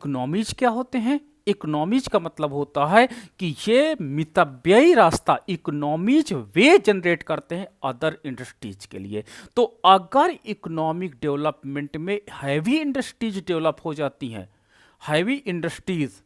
Economies क्या होते हैं? इकोनॉमीज का मतलब होता है कि ये मितव्ययी रास्ता इकोनॉमीज वे जनरेट करते हैं अदर इंडस्ट्रीज के लिए। तो अगर इकोनॉमिक डेवलपमेंट में हैवी इंडस्ट्रीज डेवलप हो जाती हैं, हैवी इंडस्ट्रीज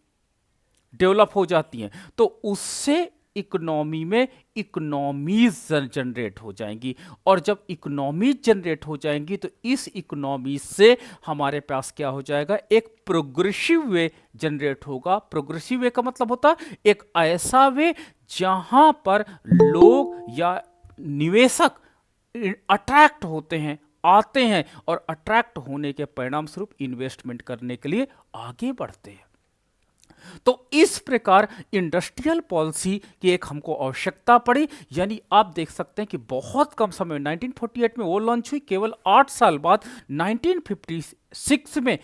डेवलप हो जाती हैं, तो उससे इकोनॉमी में इकोनॉमीज जनरेट हो जाएंगी। और जब इकोनॉमीज जनरेट हो जाएंगी तो इस इकोनॉमी से हमारे पास क्या हो जाएगा? एक प्रोग्रेसिव वे जनरेट होगा। प्रोग्रेसिव वे का मतलब होता है एक ऐसा वे जहां पर लोग या निवेशक अट्रैक्ट होते हैं, आते हैं, और अट्रैक्ट होने के परिणाम स्वरूप इन्वेस्टमेंट करने के लिए आगे बढ़ते हैं। तो इस प्रकार इंडस्ट्रियल पॉलिसी की एक हमको आवश्यकता पड़ी। यानी आप देख सकते हैं कि बहुत कम समय 1948 में वो लॉन्च हुई, केवल 8 साल बाद 1956 में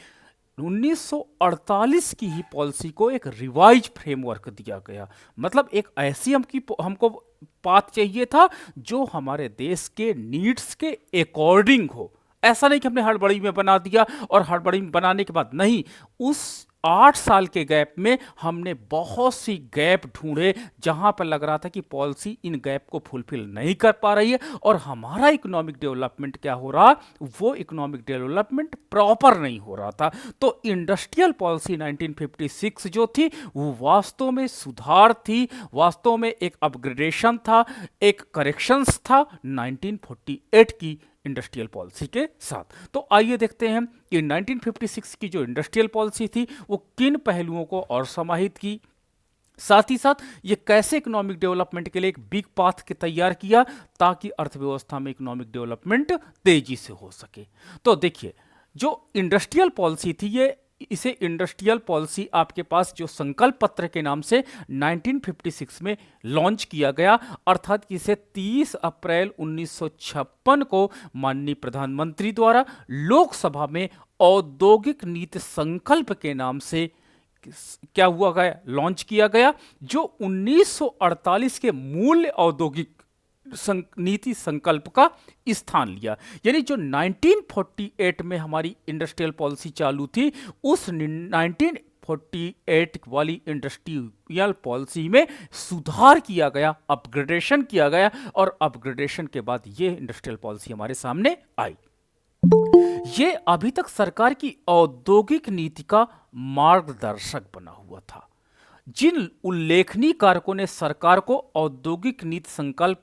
1948 की ही पॉलिसी को एक रिवाइज फ्रेमवर्क दिया गया। मतलब एक ऐसी हमको पाथ चाहिए था जो हमारे देश के नीड्स के अकॉर्डिंग हो। ऐसा नहीं कि हमने हड़बड़ी में बना दिया और हड़बड़ी में बनाने के बाद नहीं, उस 8 साल के गैप में हमने बहुत सी गैप ढूंढे जहां पर लग रहा था कि पॉलिसी इन गैप को फुलफिल नहीं कर पा रही है और हमारा इकोनॉमिक डेवलपमेंट क्या हो रहा, वो इकोनॉमिक डेवलपमेंट प्रॉपर नहीं हो रहा था। तो इंडस्ट्रियल पॉलिसी 1956 जो थी वो वास्तव में सुधार थी, वास्तव में एक अपग्रेडेशन था, एक करेक्शंस था 1948 की इंडस्ट्रियल पॉलिसी के साथ। तो आइए देखते हैं कि 1956 की जो इंडस्ट्रियल पॉलिसी थी वो किन पहलुओं को और समाहित की, साथ ही साथ ये कैसे इकोनॉमिक डेवलपमेंट के लिए एक बिग पाथ के तैयार किया ताकि अर्थव्यवस्था में इकोनॉमिक डेवलपमेंट तेजी से हो सके। तो देखिए, जो इंडस्ट्रियल पॉलिसी थी ये इसे इंडस्ट्रियल पॉलिसी आपके पास जो संकल्प पत्र के नाम से 1956 में लॉन्च किया गया, अर्थात इसे 30 अप्रैल 1956 को माननीय प्रधानमंत्री द्वारा लोकसभा में औद्योगिक नीति संकल्प के नाम से क्या हुआ गया, लॉन्च किया गया, जो 1948 के मूल औद्योगिक नीति संकल्प का स्थान लिया। यानी जो 1948 में हमारी इंडस्ट्रियल पॉलिसी चालू थी, उस 1948 वाली इंडस्ट्रियल पॉलिसी में सुधार किया गया, अपग्रेडेशन किया गया, और अपग्रेडेशन के बाद ये इंडस्ट्रियल पॉलिसी हमारे सामने आई। ये अभी तक सरकार की औद्योगिक नीति का मार्गदर्शक बना हुआ था। जिन उल्लेखनीय कारकों ने सरकार को औद्योगिक नीति संकल्प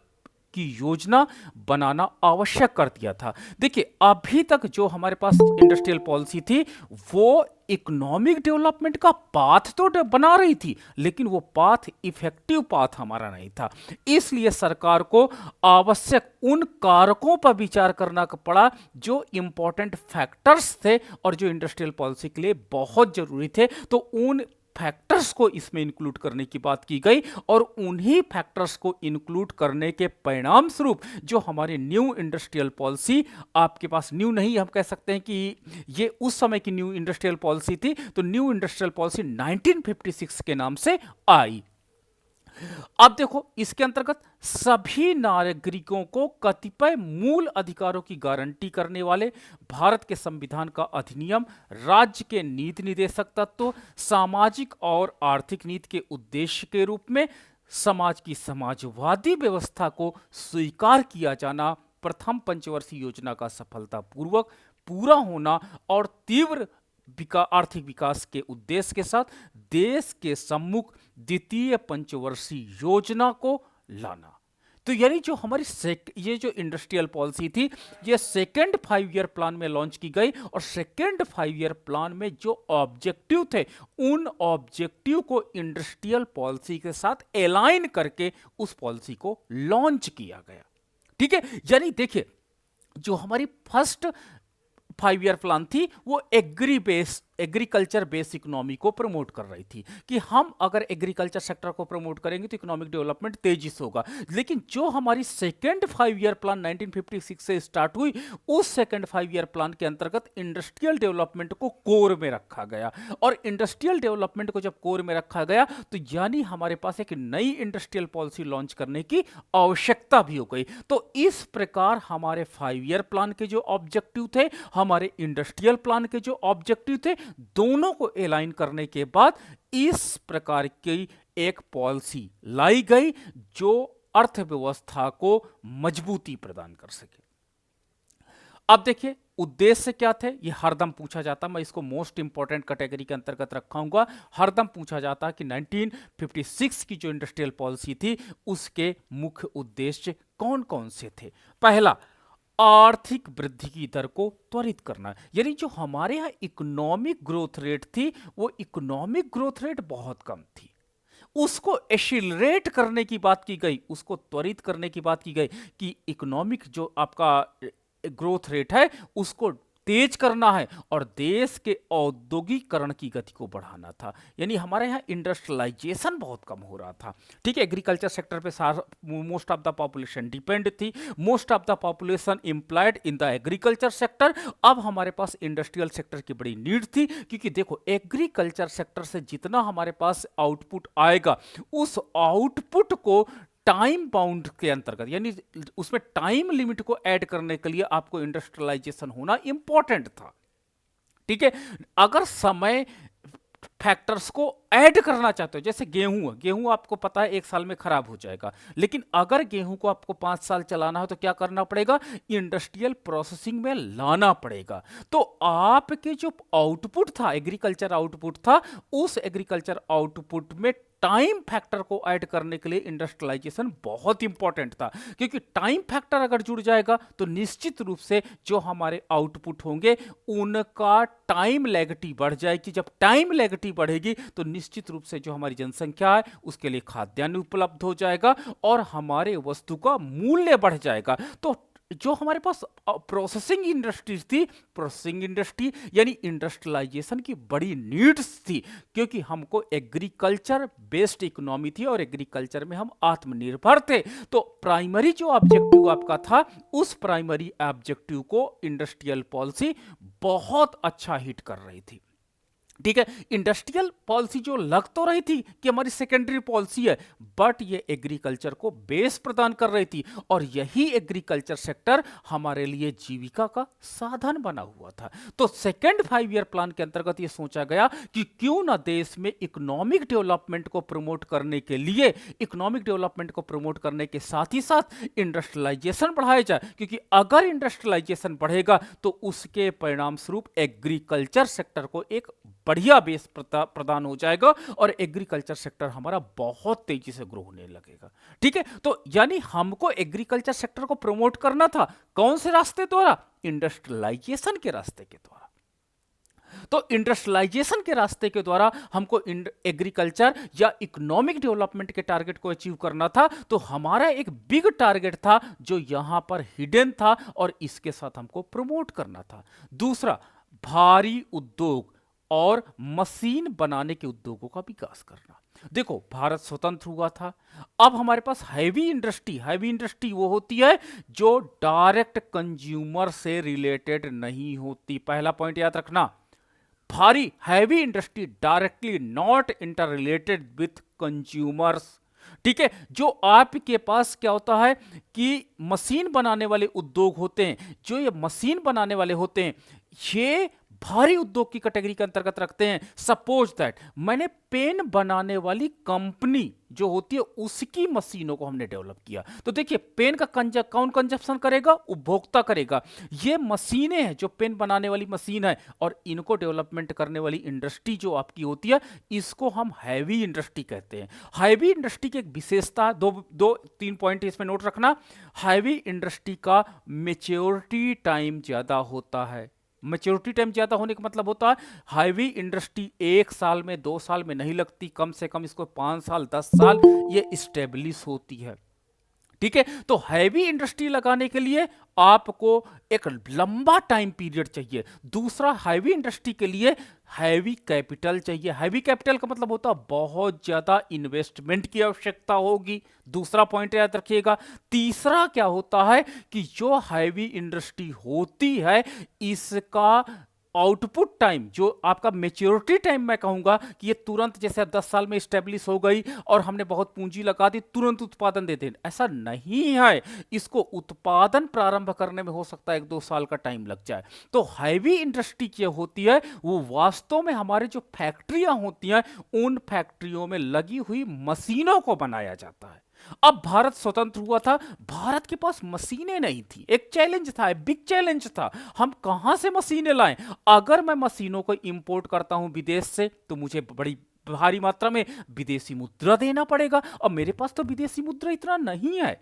की योजना बनाना आवश्यक कर दिया था। देखिए, अभी तक जो हमारे पास इंडस्ट्रियल पॉलिसी थी वो इकोनॉमिक डेवलपमेंट का पाथ तो बना रही थी, लेकिन वो पाथ इफेक्टिव पाथ हमारा नहीं था। इसलिए सरकार को आवश्यक उन कारकों पर विचार करना पड़ा जो इंपॉर्टेंट फैक्टर्स थे और जो इंडस्ट्रियल पॉलिसी के लिए बहुत जरूरी थे। तो उन फैक्टर्स को इसमें इंक्लूड करने की बात की गई, और उन्हीं फैक्टर्स को इंक्लूड करने के परिणाम स्वरूप जो हमारी न्यू इंडस्ट्रियल पॉलिसी, आपके पास न्यू नहीं, हम कह सकते हैं कि ये उस समय की न्यू इंडस्ट्रियल पॉलिसी थी, तो न्यू इंडस्ट्रियल पॉलिसी 1956 के नाम से आई। अब देखो, इसके अंतर्गत सभी नागरिकों को कतिपय मूल अधिकारों की गारंटी करने वाले भारत के संविधान का अधिनियम, राज्य के नीति निर्देशक तत्व, सामाजिक और आर्थिक नीति के उद्देश्य के रूप में समाज की समाजवादी व्यवस्था को स्वीकार किया जाना, प्रथम पंचवर्षीय योजना का सफलतापूर्वक पूरा होना और तीव्र आर्थिक विकास के उद्देश्य के साथ देश के सम्मुख द्वितीय पंचवर्षीय योजना को लाना। तो यानी जो हमारी ये जो इंडस्ट्रियल पॉलिसी थी, ये सेकेंड 5 ईयर प्लान में लॉन्च की गई, और सेकेंड 5 ईयर प्लान में जो ऑब्जेक्टिव थे उन ऑब्जेक्टिव को इंडस्ट्रियल पॉलिसी के साथ अलाइन करके उस पॉलिसी को लॉन्च किया गया। ठीक है, यानी देखिए, जो हमारी फर्स्ट 5 ईयर प्लान थी वो एग्रीकल्चर बेस्ड इकोनॉमी को प्रमोट कर रही थी कि हम अगर एग्रीकल्चर सेक्टर को प्रमोट करेंगे तो इकोनॉमिक डेवलपमेंट तेजी से होगा। लेकिन जो हमारी सेकेंड 5 ईयर प्लान 1956 से स्टार्ट हुई, उस सेकेंड 5 ईयर प्लान के अंतर्गत इंडस्ट्रियल डेवलपमेंट को कोर में रखा गया, और इंडस्ट्रियल डेवलपमेंट को जब कोर में रखा गया तो यानी हमारे पास एक नई इंडस्ट्रियल पॉलिसी लॉन्च करने की आवश्यकता भी हो गई। तो इस प्रकार हमारे 5 ईयर प्लान के जो ऑब्जेक्टिव थे, हमारे इंडस्ट्रियल प्लान के जो ऑब्जेक्टिव थे, दोनों को अलाइन करने के बाद इस प्रकार की एक पॉलिसी लाई गई जो अर्थव्यवस्था को मजबूती प्रदान कर सके। अब देखिए उद्देश्य क्या थे, ये हरदम पूछा जाता, मैं इसको मोस्ट इंपॉर्टेंट कैटेगरी के अंतर्गत रखाऊंगा। हरदम पूछा जाता कि 1956 की जो इंडस्ट्रियल पॉलिसी थी उसके मुख्य उद्देश्य कौन कौन से थे। पहला, आर्थिक वृद्धि की दर को त्वरित करना, यानी जो हमारे यहाँ इकोनॉमिक ग्रोथ रेट थी वो इकोनॉमिक ग्रोथ रेट बहुत कम थी, उसको एक्सीलरेट करने की बात की गई, उसको त्वरित करने की बात की गई कि इकोनॉमिक जो आपका ग्रोथ रेट है उसको तेज करना है और देश के औद्योगिकरण की गति को बढ़ाना था। यानी हमारे यहाँ इंडस्ट्रियलाइजेशन बहुत कम हो रहा था। ठीक है, एग्रीकल्चर सेक्टर पे most of the population depend थी, most of the population employed in the agriculture sector. अब हमारे पास इंडस्ट्रियल सेक्टर की बड़ी नीड थी, क्योंकि देखो एग्रीकल्चर सेक्टर से जितना हमारे पास आउटपुट आएगा उस आउटपुट को टाइम बाउंड के अंतर्गत, यानी उसमें टाइम लिमिट को ऐड करने के लिए आपको इंडस्ट्रियलाइजेशन होना इंपॉर्टेंट था। ठीक है, अगर समय फैक्टर्स को ऐड करना चाहते हो, जैसे गेहूं आपको पता है 1 साल में खराब हो जाएगा, लेकिन अगर गेहूं को आपको 5 साल चलाना हो तो क्या करना पड़ेगा, इंडस्ट्रियल प्रोसेसिंग में लाना पड़ेगा। तो आपके जो आउटपुट था, एग्रीकल्चर आउटपुट था, उस एग्रीकल्चर आउटपुट में टाइम फैक्टर को ऐड करने के लिए इंडस्ट्रियलाइजेशन बहुत इंपॉर्टेंट था, क्योंकि टाइम फैक्टर अगर जुड़ जाएगा तो निश्चित रूप से जो हमारे आउटपुट होंगे उनका टाइम लेगटी बढ़ जाएगी। जब टाइम लेगटी बढ़ेगी तो निश्चित रूप से जो हमारी जनसंख्या है उसके लिए खाद्यान्न उपलब्ध हो जाएगा और हमारे वस्तु का मूल्य बढ़ जाएगा। तो जो हमारे पास प्रोसेसिंग इंडस्ट्रीज थी, प्रोसेसिंग इंडस्ट्री यानी इंडस्ट्रियलाइजेशन की बड़ी नीड्स थी, क्योंकि हमको एग्रीकल्चर बेस्ड इकोनॉमी थी और एग्रीकल्चर में हम आत्मनिर्भर थे। तो प्राइमरी जो ऑब्जेक्टिव आपका था, उस प्राइमरी ऑब्जेक्टिव को इंडस्ट्रियल पॉलिसी बहुत अच्छा हिट कर रही थी। ठीक है, इंडस्ट्रियल पॉलिसी जो लग तो रही थी कि हमारी सेकेंडरी पॉलिसी है, बट ये एग्रीकल्चर को बेस प्रदान कर रही थी और यही एग्रीकल्चर सेक्टर हमारे लिए जीविका का साधन बना हुआ था। तो सेकेंड 5 ईयर प्लान के अंतर्गत ये सोचा गया कि क्यों ना देश में इकोनॉमिक डेवलपमेंट को प्रमोट करने के लिए, इकोनॉमिक डेवलपमेंट को प्रमोट करने के साथ ही साथ इंडस्ट्रियलाइजेशन बढ़ाया जाए, क्योंकि अगर इंडस्ट्रियलाइजेशन बढ़ेगा तो उसके परिणाम स्वरूप एग्रीकल्चर सेक्टर को एक बढ़िया बेस प्रदान हो जाएगा और एग्रीकल्चर सेक्टर हमारा बहुत तेजी से ग्रो होने लगेगा। ठीक है, तो यानी हमको एग्रीकल्चर सेक्टर को प्रमोट करना था, कौन से रास्ते द्वारा, इंडस्ट्रियलाइजेशन के रास्ते के द्वारा। तो इंडस्ट्रियलाइजेशन के रास्ते के द्वारा हमको एग्रीकल्चर या इकोनॉमिक डेवलपमेंट के टारगेट को अचीव करना था। तो हमारा एक बिग टारगेट था जो यहां पर हिडन था और इसके साथ हमको प्रमोट करना था। दूसरा, भारी उद्योग और मशीन बनाने के उद्योगों का विकास करना। देखो भारत स्वतंत्र हुआ था, अब हमारे पास हैवी इंडस्ट्री वो होती है जो डायरेक्ट कंज्यूमर से रिलेटेड नहीं होती। पहला पॉइंट याद रखना, भारी heavy industry directly not inter related with consumers. ठीक है, जो आपके पास क्या होता है कि मशीन बनाने वाले उद्योग होते हैं, जो ये मशीन बनाने वाले होते हैं ये भारी उद्योग की कैटेगरी के अंतर्गत रखते हैं। सपोज दैट मैंने पेन बनाने वाली कंपनी जो होती है उसकी मशीनों को हमने डेवलप किया, तो देखिए पेन का कौन कंजप्शन करेगा, उपभोक्ता करेगा। ये मशीनें हैं जो पेन बनाने वाली मशीन है और इनको डेवलपमेंट करने वाली इंडस्ट्री जो आपकी होती है इसको हम हैवी इंडस्ट्री कहते हैं। हैवी इंडस्ट्री की एक विशेषता, दो तीन पॉइंट इसमें नोट रखना। हैवी इंडस्ट्री का मैच्योरिटी टाइम ज्यादा होता है। मैच्योरिटी टाइम ज्यादा होने का मतलब होता है हैवी इंडस्ट्री 1 साल में 2 साल में नहीं लगती, कम से कम इसको 5 साल 10 साल ये स्टेब्लिश होती है। ठीक है, तो हैवी इंडस्ट्री लगाने के लिए आपको एक लंबा टाइम पीरियड चाहिए। दूसरा, हैवी इंडस्ट्री के लिए हैवी कैपिटल चाहिए। हैवी कैपिटल का मतलब होता है बहुत ज्यादा इन्वेस्टमेंट की आवश्यकता होगी। दूसरा पॉइंट याद रखिएगा। तीसरा क्या होता है कि जो हैवी इंडस्ट्री होती है इसका आउटपुट टाइम, जो आपका मेच्योरिटी टाइम, मैं कहूंगा कि ये तुरंत जैसे 10 साल में स्टेब्लिश हो गई और हमने बहुत पूंजी लगा दी, तुरंत उत्पादन दे दें, ऐसा नहीं है। इसको उत्पादन प्रारंभ करने में हो सकता है 1-2 साल का टाइम लग जाए। तो हैवी इंडस्ट्री क्या होती है, वो वास्तव में हमारे जो फैक्ट्रियां होती हैं, उन फैक्ट्रियों में लगी हुई मशीनों को बनाया जाता है। अब भारत स्वतंत्र हुआ था, भारत के पास मशीनें नहीं थी, एक चैलेंज था, एक बिग चैलेंज था, हम कहां से मशीनें लाएं। अगर मैं मशीनों को इंपोर्ट करता हूं विदेश से, तो मुझे बड़ी भारी मात्रा में विदेशी मुद्रा देना पड़ेगा, और मेरे पास तो विदेशी मुद्रा इतना नहीं है।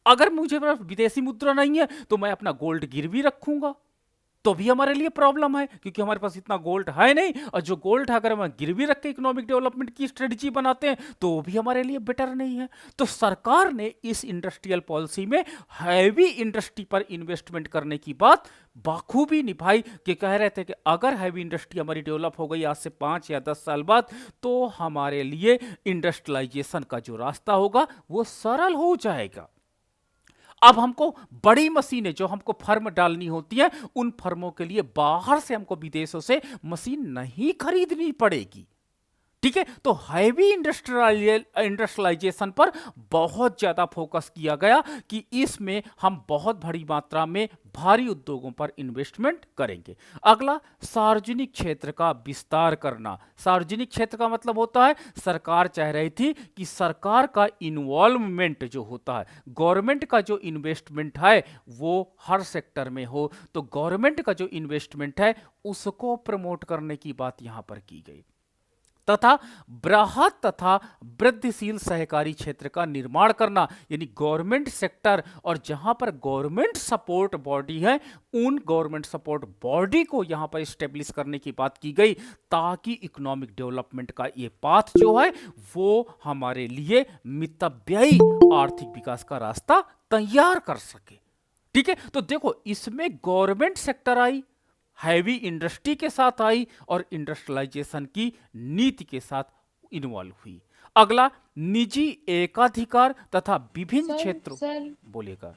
अगर मुझे विदेशी मुद्रा नहीं है तो मैं अपना गोल्ड गिरवी रखूंगा, तो भी हमारे लिए प्रॉब्लम है, क्योंकि हमारे पास इतना गोल्ड है नहीं, और जो गोल्ड है अगर हम गिरवी रख के इकोनॉमिक डेवलपमेंट की स्ट्रेटजी बनाते हैं तो वो भी हमारे लिए बेटर नहीं है। तो सरकार ने इस इंडस्ट्रियल पॉलिसी में हैवी इंडस्ट्री पर इन्वेस्टमेंट करने की बात बाखूबी निभाई, कि कह रहे थे कि अगर हैवी इंडस्ट्री हमारी डेवलप हो गई आज से 5 या 10 साल बाद, तो हमारे लिए इंडस्ट्रियलाइजेशन का जो रास्ता होगा वो सरल हो जाएगा। अब हमको बड़ी मशीनें जो हमको फर्म डालनी होती है, उन फर्मों के लिए बाहर से हमको विदेशों से मशीन नहीं खरीदनी पड़ेगी। ठीक है, तो हैवी इंडस्ट्रियलाइजेशन पर बहुत ज्यादा फोकस किया गया कि इसमें हम बहुत बड़ी मात्रा में भारी उद्योगों पर इन्वेस्टमेंट करेंगे। अगला, सार्वजनिक क्षेत्र का विस्तार करना। सार्वजनिक क्षेत्र का मतलब होता है, सरकार चाह रही थी कि सरकार का इन्वॉल्वमेंट जो होता है, गवर्नमेंट का जो इन्वेस्टमेंट है वो हर सेक्टर में हो। तो गवर्नमेंट का जो इन्वेस्टमेंट है उसको प्रमोट करने की बात यहां पर की गई, तथा बृहत तथा वृद्धिशील सहकारी क्षेत्र का निर्माण करना, यानी गवर्नमेंट सेक्टर और जहां पर गवर्नमेंट सपोर्ट बॉडी है, उन गवर्नमेंट सपोर्ट बॉडी को यहां पर स्टेब्लिश करने की बात की गई, ताकि इकोनॉमिक डेवलपमेंट का ये पाथ जो है वो हमारे लिए मितव्ययी आर्थिक विकास का रास्ता तैयार कर सके। ठीक है, तो देखो इसमें गवर्नमेंट सेक्टर आई, हैवी इंडस्ट्री के साथ आई, और इंडस्ट्रियलाइजेशन की नीति के साथ इन्वॉल्व हुई। अगला, निजी एकाधिकार तथा विभिन्न क्षेत्रों। सर बोलिएगा।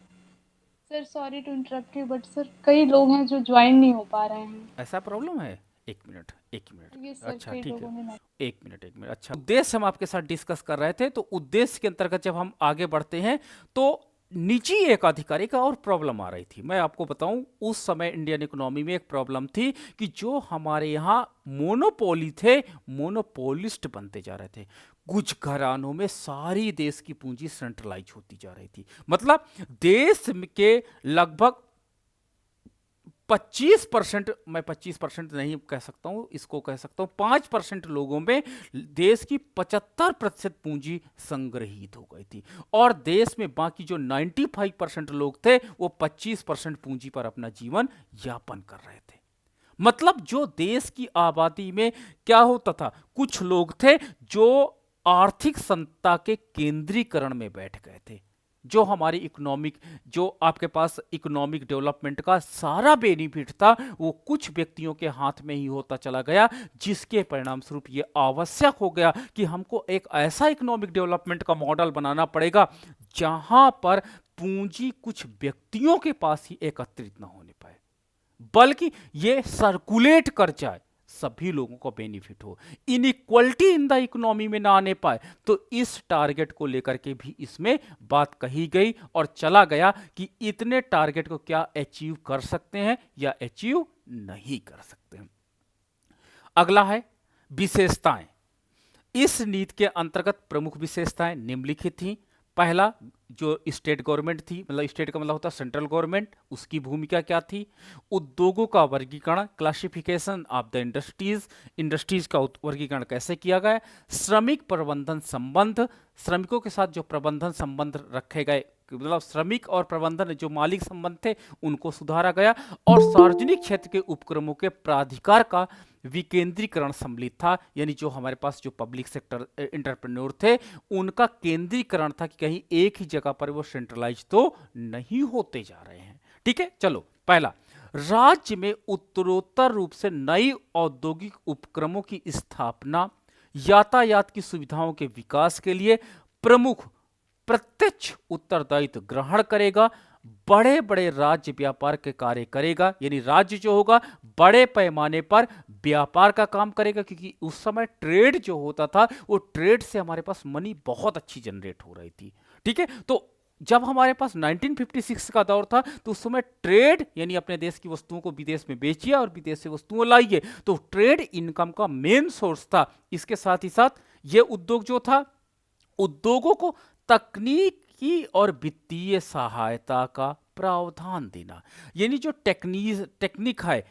Sir sorry to interrupt you, but sir कई लोग हैं जो ज्वाइन नहीं हो पा रहे हैं। ऐसा प्रॉब्लम है, एक मिनट एक मिनट। ये सर अच्छा कई ठीक लोगों है, ने एक मिनट एक मिनट। अच्छा, उद्देश्य हम आपके साथ डिस्कस कर रहे थे, तो उद्देश्य के अंतर्गत जब हम आगे बढ़ते हैं तो निजी एकाधिकार का और प्रॉब्लम आ रही थी। मैं आपको बताऊं, उस समय इंडियन इकोनॉमी में एक प्रॉब्लम थी कि जो हमारे यहाँ मोनोपोली थे, मोनोपोलिस्ट बनते जा रहे थे। कुछ घरानों में सारी देश की पूंजी सेंट्रलाइज होती जा रही थी। मतलब देश के लगभग 25%, मैं 25% नहीं कह सकता हूं, इसको कह सकता हूं 5% लोगों में देश की 75% पूंजी संग्रहित हो गई थी, और देश में बाकी जो 95% लोग थे वो 25% पूंजी पर अपना जीवन यापन कर रहे थे। मतलब जो देश की आबादी में क्या होता था, कुछ लोग थे जो आर्थिक सत्ता के केंद्रीकरण में बैठ गए थे, जो हमारी इकोनॉमिक, जो आपके पास इकोनॉमिक डेवलपमेंट का सारा बेनिफिट था वो कुछ व्यक्तियों के हाथ में ही होता चला गया, जिसके परिणाम स्वरूप ये आवश्यक हो गया कि हमको एक ऐसा इकोनॉमिक डेवलपमेंट का मॉडल बनाना पड़ेगा जहां पर पूंजी कुछ व्यक्तियों के पास ही एकत्रित ना होने पाए, बल्कि ये सर्कुलेट कर जाए, सभी लोगों को बेनिफिट हो, इनइक्वलिटी इन द इकोनॉमी में ना आने पाए। तो इस टारगेट को लेकर के भी इसमें बात कही गई और चला गया कि इतने टारगेट को क्या अचीव कर सकते हैं या अचीव नहीं कर सकते हैं। अगला है विशेषताएं। इस नीति के अंतर्गत प्रमुख विशेषताएं निम्नलिखित थी। पहला, जो स्टेट गवर्नमेंट थी, मतलब स्टेट का मतलब होता है सेंट्रल गवर्नमेंट, उसकी भूमिका क्या थी। उद्योगों का वर्गीकरण, classification of the industries, industries का वर्गीकरण कैसे किया गया। श्रमिक प्रबंधन संबंध, श्रमिकों के साथ जो प्रबंधन संबंध रखे गए, मतलब श्रमिक और प्रबंधन जो मालिक संबंध थे उनको सुधारा गया, और सार्वजनिक क्षेत्र के उपक्रमों के प्राधिकार का विकेंद्रीकरण सम्मिलित था, यानी जो हमारे पास जो पब्लिक सेक्टर एंटरप्रेन्योर थे उनका केंद्रीकरण था कि कहीं एक ही जगह पर वो सेंट्रलाइज तो नहीं होते जा रहे हैं। ठीक है, चलो पहला, राज्य में उत्तरोत्तर रूप से नई औद्योगिक उपक्रमों की स्थापना, यातायात की सुविधाओं के विकास के लिए प्रमुख प्रत्यक्ष उत्तरदायित्व ग्रहण करेगा, बड़े बड़े राज्य व्यापार के कार्य करेगा, यानी राज्य जो होगा बड़े पैमाने पर व्यापार का काम करेगा, क्योंकि उस समय ट्रेड जो होता था वो ट्रेड से हमारे पास मनी बहुत अच्छी जनरेट हो रही थी। ठीक है, तो जब हमारे पास 1956 का दौर था तो उस समय ट्रेड यानी अपने देश की वस्तुओं को विदेश में बेचिए और विदेश से वस्तुओं लाइए, तो ट्रेड इनकम का मेन सोर्स था। इसके साथ ही साथ ये उद्योग जो था, उद्योगों को तकनीकी और वित्तीय सहायता का प्रावधान देना, यानी जो टेक्निक है,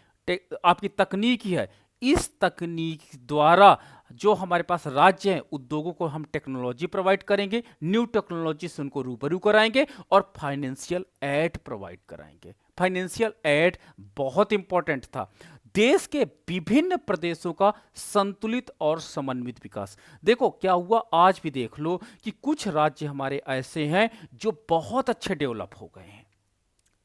आपकी तकनीक ही है, इस तकनीक द्वारा जो हमारे पास राज्य हैं उद्योगों को हम टेक्नोलॉजी प्रोवाइड करेंगे, न्यू टेक्नोलॉजी से उनको रूबरू कराएंगे और फाइनेंशियल एड प्रोवाइड कराएंगे। फाइनेंशियल एड बहुत इंपॉर्टेंट था। देश के विभिन्न प्रदेशों का संतुलित और समन्वित विकास। देखो क्या हुआ, आज भी देख लो कि कुछ राज्य हमारे ऐसे हैं जो बहुत अच्छे डेवलप हो गए हैं,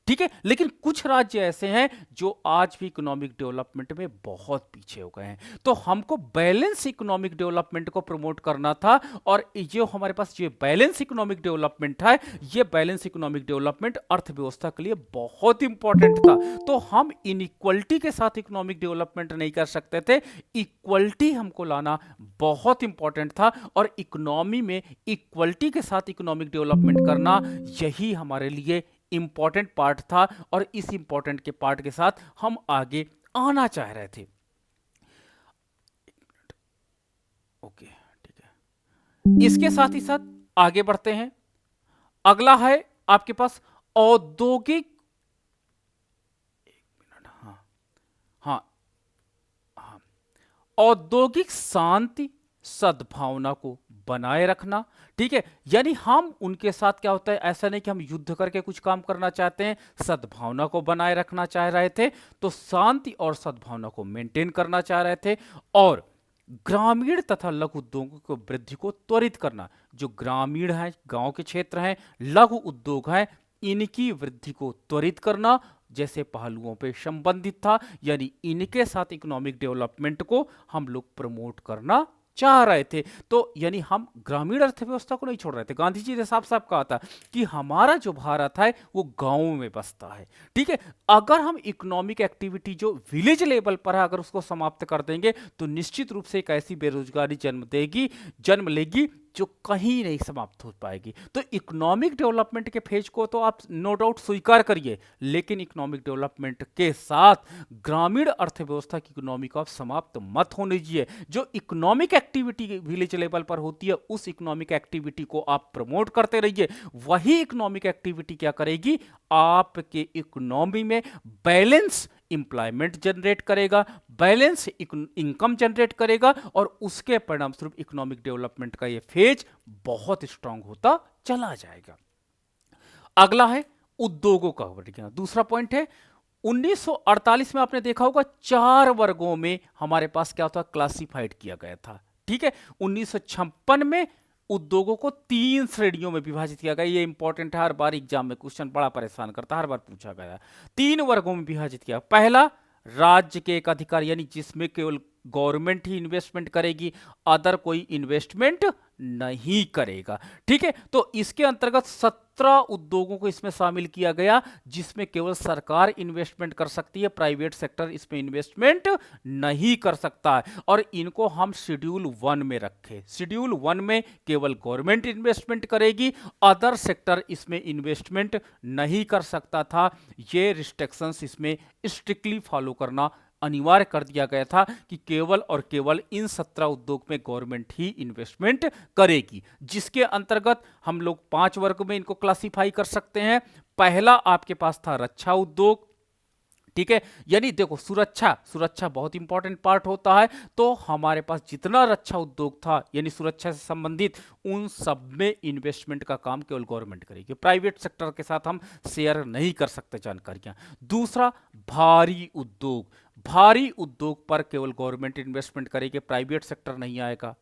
ठीक है, लेकिन कुछ राज्य ऐसे हैं जो आज भी इकोनॉमिक डेवलपमेंट में बहुत पीछे हो गए हैं। तो हमको बैलेंस इकोनॉमिक डेवलपमेंट को प्रमोट करना था, और जो हमारे पास ये बैलेंस इकोनॉमिक डेवलपमेंट है, ये बैलेंस इकोनॉमिक डेवलपमेंट अर्थव्यवस्था के लिए बहुत इंपॉर्टेंट था। तो हम इनइक्वलिटी के साथ इकोनॉमिक डेवलपमेंट नहीं कर सकते थे, इक्वलिटी हमको लाना बहुत इंपॉर्टेंट था, और इकोनॉमी में इक्वलिटी के साथ इकोनॉमिक डेवलपमेंट करना यही हमारे लिए इंपॉर्टेंट पार्ट था, और इस इंपॉर्टेंट के पार्ट के साथ हम आगे आना चाह रहे थे। ओके, ठीक है, इसके साथ ही साथ आगे बढ़ते हैं। अगला है आपके पास औद्योगिक, हाँ हाँ हाँ, औद्योगिक शांति सद्भावना को बनाए रखना। ठीक है, यानी हम उनके साथ क्या होता है, ऐसा नहीं कि हम युद्ध करके कुछ काम करना चाहते हैं, सद्भावना को बनाए रखना चाह रहे थे, तो शांति और सद्भावना को मेंटेन करना चाह रहे थे। और ग्रामीण तथा लघु उद्योगों को वृद्धि को त्वरित करना, जो ग्रामीण है, गांव के क्षेत्र हैं, लघु उद्योग हैं, इनकी वृद्धि को त्वरित करना जैसे पहलुओं पे संबंधित था, यानी इनके साथ इकोनॉमिक डेवलपमेंट को हम लोग प्रमोट करना चाह रहे थे। तो यानी हम ग्रामीण अर्थव्यवस्था को नहीं छोड़ रहे थे। गांधी जी ने साफ साफ कहा था कि हमारा जो भारत है वो गांवों में बसता है। ठीक है, अगर हम इकोनॉमिक एक्टिविटी जो विलेज लेवल पर है अगर उसको समाप्त कर देंगे तो निश्चित रूप से एक ऐसी बेरोजगारी जन्म लेगी जो कहीं नहीं समाप्त हो पाएगी। तो इकोनॉमिक डेवलपमेंट के फेज को तो आप नो डाउट स्वीकार करिए, लेकिन इकोनॉमिक डेवलपमेंट के साथ ग्रामीण अर्थव्यवस्था की इकोनॉमी को आप समाप्त मत होने दीजिए। जो इकोनॉमिक एक्टिविटी विलेज लेवल पर होती है उस इकोनॉमिक एक्टिविटी को आप प्रमोट करते रहिए। वही इकोनॉमिक एक्टिविटी क्या करेगी, आपके इकोनॉमी में बैलेंस इंप्लॉयमेंट जनरेट करेगा, बैलेंस इनकम जनरेट करेगा, और उसके परिणाम स्वरूप इकोनॉमिक डेवलपमेंट का ये फेज बहुत स्ट्रांग होता चला जाएगा। अगला है उद्योगों का वर्गीकरण। दूसरा पॉइंट है 1948 में आपने देखा होगा 4 वर्गों में हमारे पास क्या होता क्लासिफाइड किया गया था। ठीक है, 1956 में उद्योगों को 3 श्रेणियों में विभाजित किया गया। ये इंपॉर्टेंट है, हर बार एग्जाम में क्वेश्चन बड़ा परेशान करता है, हर बार पूछा गया। 3 वर्गों में विभाजित किया। पहला, राज्य के एक अधिकार, यानी जिसमें केवल गवर्नमेंट ही इन्वेस्टमेंट करेगी, अदर कोई इन्वेस्टमेंट नहीं करेगा। ठीक है, तो इसके अंतर्गत 17 उद्योगों को इसमें शामिल किया गया जिसमें केवल सरकार इन्वेस्टमेंट कर सकती है, प्राइवेट सेक्टर इसमें इन्वेस्टमेंट नहीं कर सकता है, और इनको हम शेड्यूल 1 में रखे। शेड्यूल 1 में केवल गवर्नमेंट इन्वेस्टमेंट करेगी, अदर सेक्टर इसमें इन्वेस्टमेंट नहीं कर सकता था। ये रिस्ट्रिक्शंस इसमें स्ट्रिक्टली फॉलो करना अनिवार्य कर दिया गया था कि केवल और केवल इन 17 उद्योग में गवर्नमेंट ही इन्वेस्टमेंट करेगी, जिसके अंतर्गत हम लोग 5 वर्ग में इनको क्लासिफाई कर सकते हैं। पहला आपके पास था रक्षा उद्योग। ठीक है, यानी देखो सुरक्षा बहुत इंपॉर्टेंट पार्ट होता है, तो हमारे पास जितना रक्षा उद्योग था यानी सुरक्षा से संबंधित उन सब में इन्वेस्टमेंट का काम केवल गवर्नमेंट करेगी, प्राइवेट सेक्टर के साथ हम शेयर नहीं कर सकते जानकारियां। दूसरा, भारी उद्योग पर केवल गवर्नमेंट इन्वेस्टमेंट करेगी, प्राइवेट सेक्टर नहीं आएगा।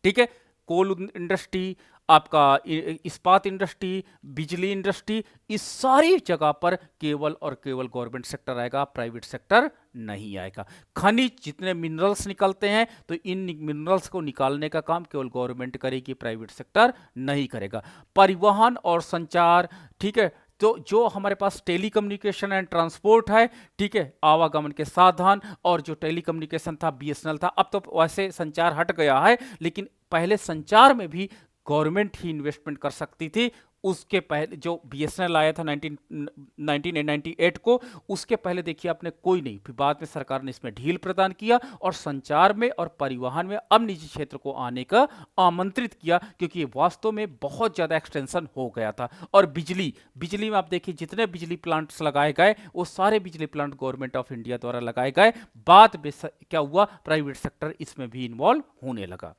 ठीक है, कोल इंडस्ट्री, आपका इस्पात इंडस्ट्री, बिजली इंडस्ट्री, इस सारी जगह पर केवल और केवल गवर्नमेंट सेक्टर आएगा, प्राइवेट सेक्टर नहीं आएगा। खनिज, जितने मिनरल्स निकलते हैं तो इन मिनरल्स को निकालने का काम केवल गवर्नमेंट करेगी, प्राइवेट सेक्टर नहीं करेगा। परिवहन और संचार, ठीक है, तो जो हमारे पास टेलीकम्युनिकेशन एंड ट्रांसपोर्ट है, ठीक है, आवागमन के साधन, और जो टेलीकम्युनिकेशन था बीएसएनएल था। अब तो वैसे संचार हट गया है, लेकिन पहले संचार में भी गवर्नमेंट ही इन्वेस्टमेंट कर सकती थी। उसके पहले जो बीएसएनएल आया था 1998 को, उसके पहले देखिए आपने कोई नहीं, फिर बाद में सरकार ने इसमें ढील प्रदान किया और संचार में और परिवहन में अब निजी क्षेत्र को आने का आमंत्रित किया, क्योंकि ये वास्तव में बहुत ज़्यादा एक्सटेंशन हो गया था। और बिजली में आप देखिए जितने बिजली प्लांट्स लगाए गए वो सारे बिजली प्लांट गवर्नमेंट ऑफ इंडिया द्वारा लगाए गए। बाद में क्या हुआ, प्राइवेट सेक्टर इसमें भी इन्वॉल्व होने लगा,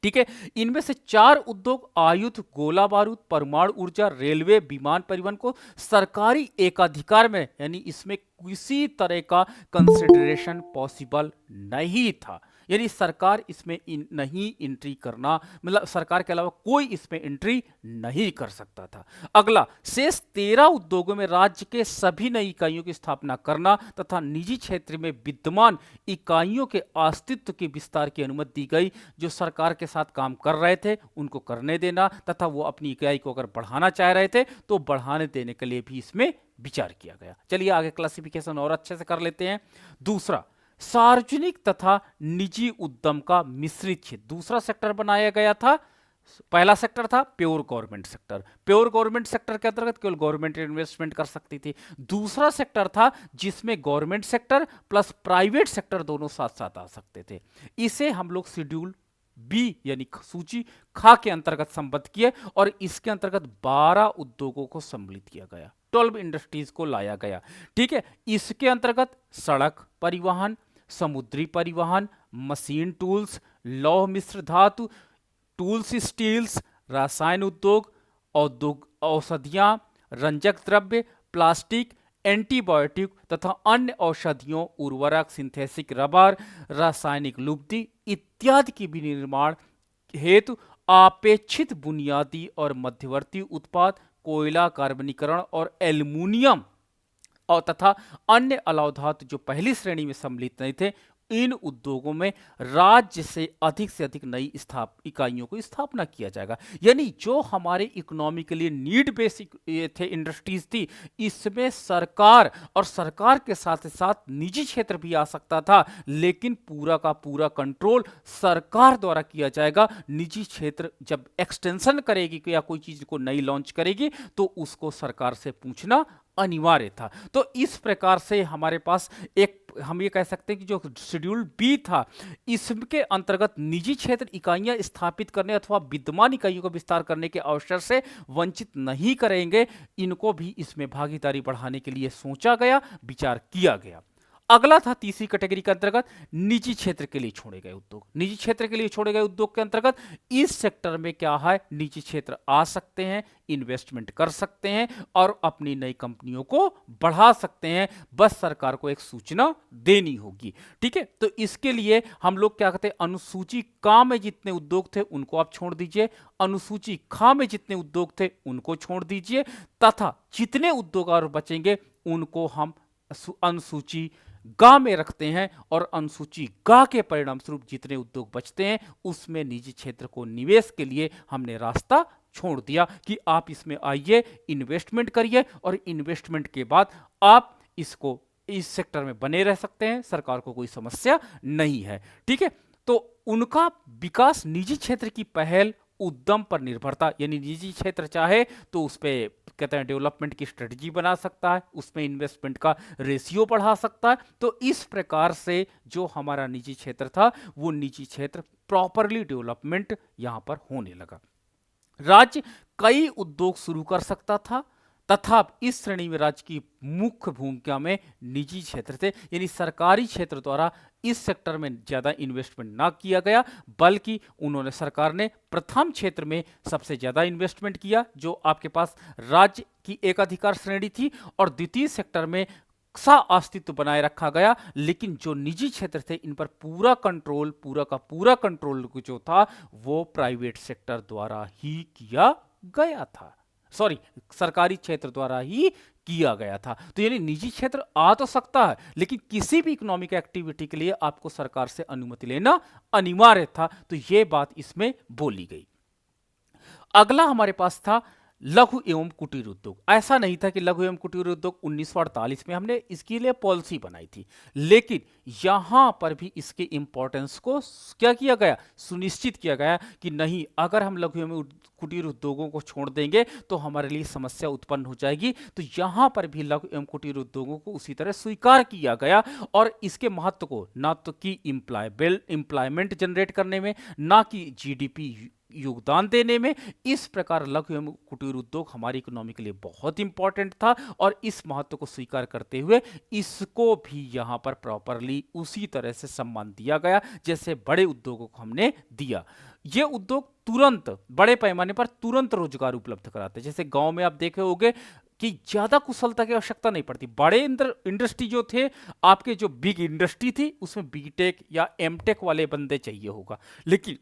ठीक है। इनमें से 4 उद्योग आयुध, गोला बारूद, परमाणु ऊर्जा, रेलवे, विमान परिवहन को सरकारी एकाधिकार में, यानी इसमें किसी तरह का कंसिडरेशन पॉसिबल नहीं था, यानी सरकार इसमें नहीं एंट्री करना, मतलब सरकार के अलावा कोई इसमें एंट्री नहीं कर सकता था। अगला, शेष 13 उद्योगों में राज्य के सभी नई इकाइयों की स्थापना करना तथा निजी क्षेत्र में विद्यमान इकाइयों के अस्तित्व के विस्तार की अनुमति दी गई। जो सरकार के साथ काम कर रहे थे उनको करने देना, तथा वो अपनी इकाई को अगर बढ़ाना चाह रहे थे तो बढ़ाने देने के लिए भी इसमें विचार किया गया। चलिए आगे क्लासिफिकेशन और अच्छे से कर लेते हैं। दूसरा, सार्वजनिक तथा निजी उद्यम का मिश्रित क्षेत्र दूसरा सेक्टर बनाया गया था। पहला सेक्टर था pure government sector, pure government sector के अंतर्गत केवल गवर्नमेंट इन्वेस्टमेंट कर सकती थी। दूसरा सेक्टर था जिसमें government sector plus private sector दोनों साथ साथ आ सकते थे। इसे हम लोग शेड्यूल बी यानी सूची खा के अंतर्गत संबद्ध किए और इसके अंतर्गत 12 उद्योगों को सम्मिलित किया गया, 12 इंडस्ट्रीज को लाया गया, ठीक है। इसके अंतर्गत सड़क परिवहन, समुद्री परिवहन, मशीन टूल्स, लौह मिश्र धातु, टूल्स स्टील्स, रसायन उद्योग, औषधियां, रंजक द्रव्य, प्लास्टिक, एंटीबायोटिक तथा अन्य औषधियों, उर्वरक, सिंथेटिक रबर, रासायनिक लुब्धि इत्यादि की विनिर्माण हेतु अपेक्षित बुनियादी और मध्यवर्ती उत्पाद, कोयला, कार्बनीकरण और एल्युमिनियम और तथा अन्य अलाव धातु जो पहली श्रेणी में सम्मिलित नहीं थे, इन उद्योगों में राज्य से अधिक नई इकाइयों को स्थापना किया जाएगा। यानी जो हमारे इकोनॉमी के लिए नीड बेसिक थे इंडस्ट्रीज थी, इसमें सरकार और सरकार के साथ साथ निजी क्षेत्र भी आ सकता था, लेकिन पूरा का पूरा कंट्रोल सरकार द्वारा किया जाएगा। निजी क्षेत्र जब एक्सटेंशन करेगी या कोई चीज को नई लॉन्च करेगी तो उसको सरकार से पूछना अनिवार्य था। तो इस प्रकार से हमारे पास एक हम ये कह सकते हैं कि जो शेड्यूल बी था, इसके अंतर्गत निजी क्षेत्र इकाइयां स्थापित करने अथवा विद्यमान इकाइयों का विस्तार करने के अवसर से वंचित नहीं करेंगे, इनको भी इसमें भागीदारी बढ़ाने के लिए सोचा गया, विचार किया गया। अगला था तीसरी कैटेगरी के अंतर्गत निजी क्षेत्र के लिए छोड़े गए उद्योग। निजी क्षेत्र के लिए छोड़े गए उद्योग के अंतर्गत इस सेक्टर में क्या है, निजी क्षेत्र आ सकते हैं, इन्वेस्टमेंट कर सकते हैं और अपनी नई कंपनियों को बढ़ा सकते हैं, बस सरकार को एक सूचना देनी होगी, ठीक है। तो इसके लिए हम लोग क्या कहते हैं, अनुसूची का में जितने उद्योग थे उनको आप छोड़ दीजिए, अनुसूची खा में जितने उद्योग थे उनको छोड़ दीजिए, तथा जितने उद्योग और बचेंगे उनको हम अनुसूची गा में रखते हैं और अनुसूची गा के परिणाम स्वरूप जितने उद्योग बचते हैं उसमें निजी क्षेत्र को निवेश के लिए हमने रास्ता छोड़ दिया कि आप इसमें आइए, इन्वेस्टमेंट करिए और इन्वेस्टमेंट के बाद आप इसको इस सेक्टर में बने रह सकते हैं, सरकार को कोई समस्या नहीं है, ठीक है। तो उनका विकास निजी क्षेत्र की पहल उद्यम पर निर्भरता, यानी निजी क्षेत्र चाहे तो उस पर कहते हैं डेवलपमेंट की स्ट्रेटजी बना सकता है, उसमें इन्वेस्टमेंट का रेशियो बढ़ा सकता है। तो इस प्रकार से जो हमारा निजी क्षेत्र था वो निजी क्षेत्र प्रॉपरली डेवलपमेंट यहां पर होने लगा। राज्य कई उद्योग शुरू कर सकता था तथा इस श्रेणी में राज्य की मुख्य भूमिका में निजी क्षेत्र थे, यानी सरकारी क्षेत्र द्वारा इस सेक्टर में ज्यादा इन्वेस्टमेंट ना किया गया, बल्कि उन्होंने सरकार ने प्रथम क्षेत्र में सबसे ज्यादा इन्वेस्टमेंट किया जो आपके पास राज्य की एकाधिकार श्रेणी थी, और द्वितीय सेक्टर में सा अस्तित्व बनाए रखा गया, लेकिन जो निजी क्षेत्र थे इन पर पूरा का पूरा कंट्रोल जो था वो प्राइवेट सेक्टर द्वारा ही किया गया था, सरकारी क्षेत्र द्वारा ही किया गया था। तो यानी निजी क्षेत्र आ तो सकता है, लेकिन किसी भी इकोनॉमिक एक्टिविटी के लिए आपको सरकार से अनुमति लेना अनिवार्य था। तो यह बात इसमें बोली गई। अगला हमारे पास था लघु एवं कुटीर उद्योग। ऐसा नहीं था कि लघु एवं कुटीर उद्योग 1948 में हमने इसके लिए पॉलिसी बनाई थी, लेकिन यहां पर भी इसके इंपॉर्टेंस को क्या किया गया, सुनिश्चित किया गया कि नहीं, अगर हम लघु एवं कुटीर उद्योगों को छोड़ देंगे तो हमारे लिए समस्या उत्पन्न हो जाएगी। तो यहां पर भी लघु एवं कुटीर उद्योगों को उसी तरह स्वीकार किया गया और इसके महत्व को ना तो कि एम्प्लॉयमेंट जनरेट करने में, ना कि जीडीपी योगदान देने में, इस प्रकार लघु एवं कुटीर उद्योग हमारी इकोनॉमी के लिए बहुत इंपॉर्टेंट था और इस महत्व को स्वीकार करते हुए इसको भी यहां पर प्रॉपरली उसी तरह से सम्मान दिया गया जैसे बड़े उद्योगों को हमने दिया। ये उद्योग तुरंत बड़े पैमाने पर तुरंत रोजगार उपलब्ध कराते हैं। जैसे गांव में आप देखे होंगे कि ज्यादा कुशलता की आवश्यकता नहीं पड़ती। बड़े इंडस्ट्री जो थे, आपके जो बिग इंडस्ट्री थी, उसमें बीटेक या एमटेक वाले बंदे चाहिए होगा, लेकिन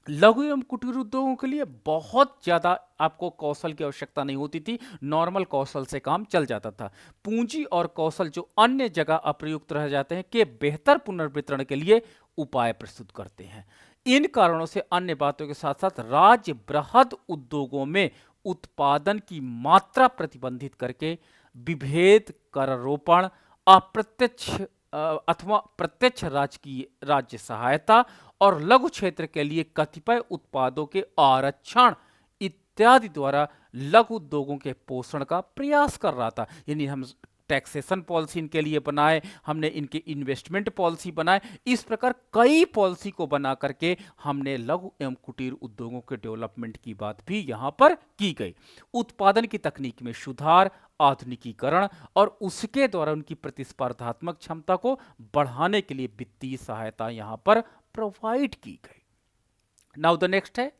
लघु एवं कुटीर उद्योगों के लिए बहुत ज्यादा आपको कौशल की आवश्यकता नहीं होती थी, नॉर्मल कौशल से काम चल जाता था। पूंजी और कौशल जो अन्य जगह अप्रयुक्त रह जाते हैं के बेहतर पुनर्वितरण के लिए उपाय प्रस्तुत करते हैं। इन कारणों से अन्य बातों के साथ साथ राज्य बृहद उद्योगों में उत्पादन की मात्रा प्रतिबंधित करके विभेद, करारोपण, अप्रत्यक्ष अथवा प्रत्यक्ष राज्य सहायता और लघु क्षेत्र के लिए कतिपय उत्पादों के आरक्षण इत्यादि द्वारा लघु उद्योगों के पोषण का प्रयास कर रहा था। यानी हम टैक्सेशन पॉलिसी इनके लिए बनाए, हमने इनके इन्वेस्टमेंट पॉलिसी बनाए, इस प्रकार कई पॉलिसी को बना करके हमने लघु एवं कुटीर उद्योगों के डेवलपमेंट की बात भी यहां पर की गई। उत्पादन की तकनीक में सुधार, आधुनिकीकरण और उसके द्वारा उनकी प्रतिस्पर्धात्मक क्षमता को बढ़ाने के लिए वित्तीय सहायता यहां पर प्रोवाइड की गई। नाउ द नेक्स्ट है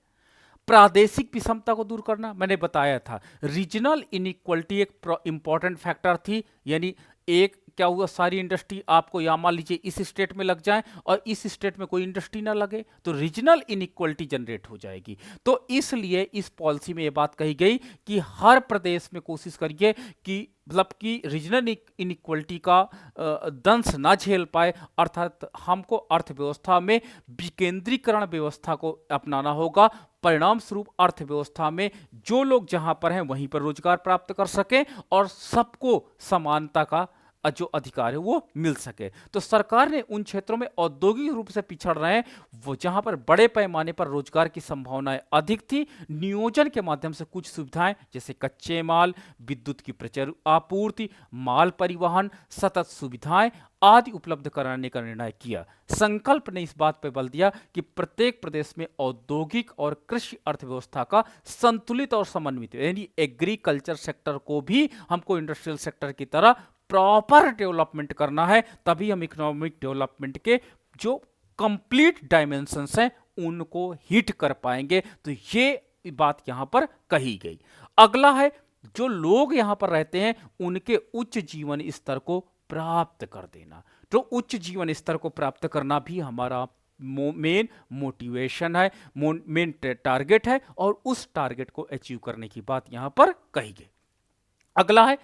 प्रादेशिक विषमता को दूर करना। मैंने बताया था रीजनल इनइक्वलिटी एक इंपॉर्टेंट फैक्टर थी। यानी एक क्या हुआ, सारी इंडस्ट्री आपको या मान लीजिए इस स्टेट में लग जाए और इस स्टेट में कोई इंडस्ट्री ना लगे तो रीजनल इनइक्वलिटी जनरेट हो जाएगी। तो इसलिए इस पॉलिसी में ये बात कही गई कि हर प्रदेश में कोशिश करिए कि मतलब कि रीजनल इनइक्वलिटी का दंश ना झेल पाए, अर्थात हमको अर्थव्यवस्था में विकेंद्रीकरण व्यवस्था को अपनाना होगा। परिणाम स्वरूप अर्थव्यवस्था में जो लोग जहां पर हैं वहीं पर रोजगार प्राप्त कर सकें और सबको समानता का जो अधिकार है वो मिल सके। तो सरकार ने उन क्षेत्रों में औद्योगिक रूप से पिछड़ रहे हैं, वो जहां पर बड़े पैमाने पर रोजगार की संभावनाएं अधिक थी, नियोजन के माध्यम से कुछ सुविधाएं जैसे कच्चे माल, विद्युत की प्रचुर आपूर्ति, माल परिवहन, सतत सुविधाएं आदि उपलब्ध कराने का निर्णय किया। संकल्प ने इस बात पर बल दिया कि प्रत्येक प्रदेश में औद्योगिक और कृषि अर्थव्यवस्था का संतुलित और समन्वित, यानी एग्रीकल्चर सेक्टर को भी हमको इंडस्ट्रियल सेक्टर की तरह प्रॉपर डेवलपमेंट करना है, तभी हम इकोनॉमिक डेवलपमेंट के जो कंप्लीट डायमेंशंस हैं उनको हिट कर पाएंगे। तो ये बात यहां पर कही गई। अगला है जो लोग यहां पर रहते हैं उनके उच्च जीवन स्तर को प्राप्त कर देना। तो उच्च जीवन स्तर को प्राप्त करना भी हमारा मेन मोटिवेशन है, मेन टारगेट है और उस टारगेट को अचीव करने की बात यहां पर कही गई। अगला है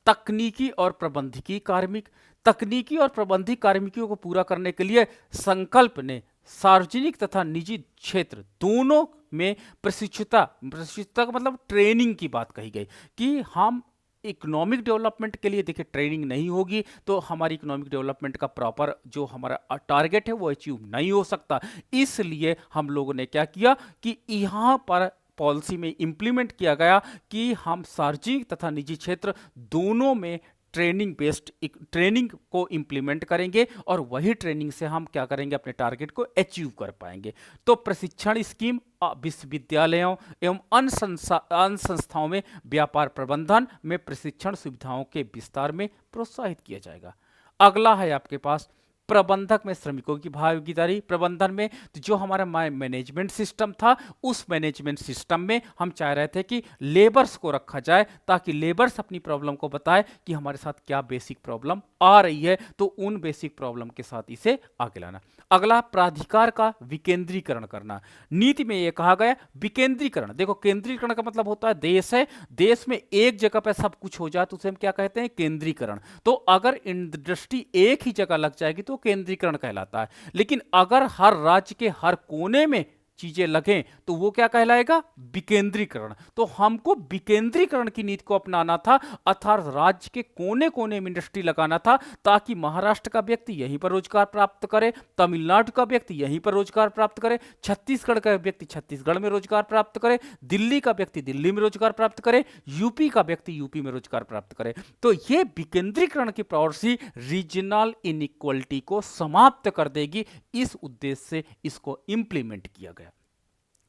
तकनीकी और प्रबंधिकी कार्मिक। तकनीकी और प्रबंधिक कार्मिकों को पूरा करने के लिए संकल्प ने सार्वजनिक तथा निजी क्षेत्र दोनों में प्रशिक्षुता का मतलब ट्रेनिंग की बात कही गई कि हम इकोनॉमिक डेवलपमेंट के लिए, देखिए ट्रेनिंग नहीं होगी तो हमारी इकोनॉमिक डेवलपमेंट का प्रॉपर जो हमारा टारगेट है वो अचीव नहीं हो सकता। इसलिए हम लोगों ने क्या किया कि यहाँ पर पॉलिसी में इंप्लीमेंट किया गया कि हम सार्वजनिक तथा निजी क्षेत्र दोनों में ट्रेनिंग बेस्ड ट्रेनिंग को इंप्लीमेंट करेंगे और वही ट्रेनिंग से हम क्या करेंगे, अपने टारगेट को अचीव कर पाएंगे। तो प्रशिक्षण स्कीम विश्वविद्यालयों एवं अन्य संस्थाओं में व्यापार प्रबंधन में प्रशिक्षण सुविधाओं के विस्तार में प्रोत्साहित किया जाएगा। अगला है आपके पास प्रबंधक में श्रमिकों की भागीदारी। प्रबंधन में तो जो हमारा मैनेजमेंट सिस्टम था, उस मैनेजमेंट सिस्टम में हम चाह रहे थे कि लेबर्स को रखा जाए ताकि लेबर्स अपनी प्रॉब्लम को बताए कि हमारे साथ क्या बेसिक प्रॉब्लम आ रही है, तो उन बेसिक प्रॉब्लम के साथ इसे आगे लाना। अगला प्राधिकार का विकेंद्रीकरण करना। नीति में यह कहा गया विकेंद्रीकरण, देखो केंद्रीकरण का मतलब होता है देश है, देश में एक जगह पर सब कुछ हो जाए तो उसे हम क्या कहते हैं, केंद्रीकरण। तो अगर इंडस्ट्री एक ही जगह लग जाएगी तो केंद्रीकरण कहलाता है। लेकिन अगर हर राज्य के हर कोने में चीजें लगें तो वो क्या कहलाएगा, विकेंद्रीकरण। तो हमको विकेंद्रीकरण की नीति को अपनाना था, अर्थात राज्य के कोने कोने में इंडस्ट्री लगाना था, ताकि महाराष्ट्र का व्यक्ति यहीं पर रोजगार प्राप्त करे, तमिलनाडु का व्यक्ति यहीं पर रोजगार प्राप्त करे, छत्तीसगढ़ का व्यक्ति छत्तीसगढ़ में रोजगार प्राप्त करे, दिल्ली का व्यक्ति दिल्ली में रोजगार प्राप्त करे, यूपी का व्यक्ति यूपी में रोजगार प्राप्त करे। तो ये विकेंद्रीकरण की पॉलिसी रीजनल इनइक्वलिटी को समाप्त कर देगी। इस उद्देश्य से इसको इंप्लीमेंट किया गया।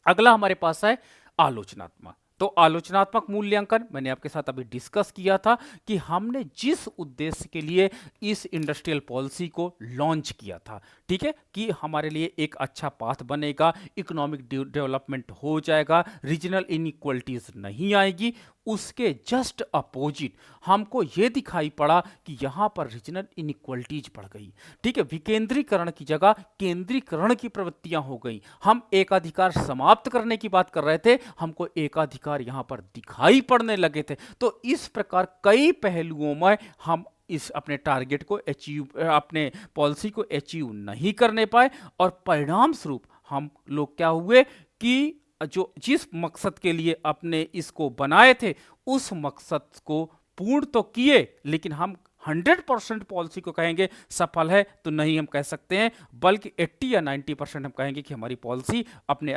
अगला हमारे पास है आलोचनात्मक। तो आलोचनात्मक मूल्यांकन मैंने आपके साथ अभी डिस्कस किया था कि हमने जिस उद्देश्य के लिए इस इंडस्ट्रियल पॉलिसी को लॉन्च किया था, ठीक है, कि हमारे लिए एक अच्छा पाथ बनेगा, इकोनॉमिक डेवलपमेंट हो जाएगा, रीजनल इनइक्वलिटीज नहीं आएगी, उसके जस्ट अपोजिट हमको यह दिखाई पड़ा कि यहां पर रीजनल इनइक्वलिटीज बढ़ गई। ठीक है, विकेंद्रीकरण की जगह केंद्रीकरण की प्रवृत्तियां हो गई। हम एकाधिकार समाप्त करने की बात कर रहे थे, हमको एकाधिकार यहां पर दिखाई पड़ने लगे थे। तो इस प्रकार कई पहलुओं में हम इस अपने टारगेट को अचीव, अपने पॉलिसी को अचीव नहीं करने पाए, और परिणाम स्वरूप हम लोग क्या हुए कि जो जिस मकसद के लिए अपने इसको बनाए थे उस मकसद को पूर्ण तो किए, लेकिन हम 100% पॉलिसी को कहेंगे सफल है तो नहीं हम कह सकते हैं, बल्कि 80 या 90% हम कहेंगे कि हमारी पॉलिसी अपने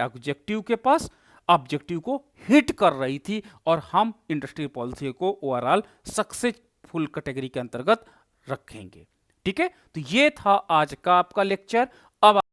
ऑब्जेक्टिव को हिट कर रही थी, और हम इंडस्ट्रियल पॉलिसी को ओवरऑल सक्सेसफुल कैटेगरी के अंतर्गत रखेंगे। ठीक है, तो ये था आज का आपका लेक्चर। अब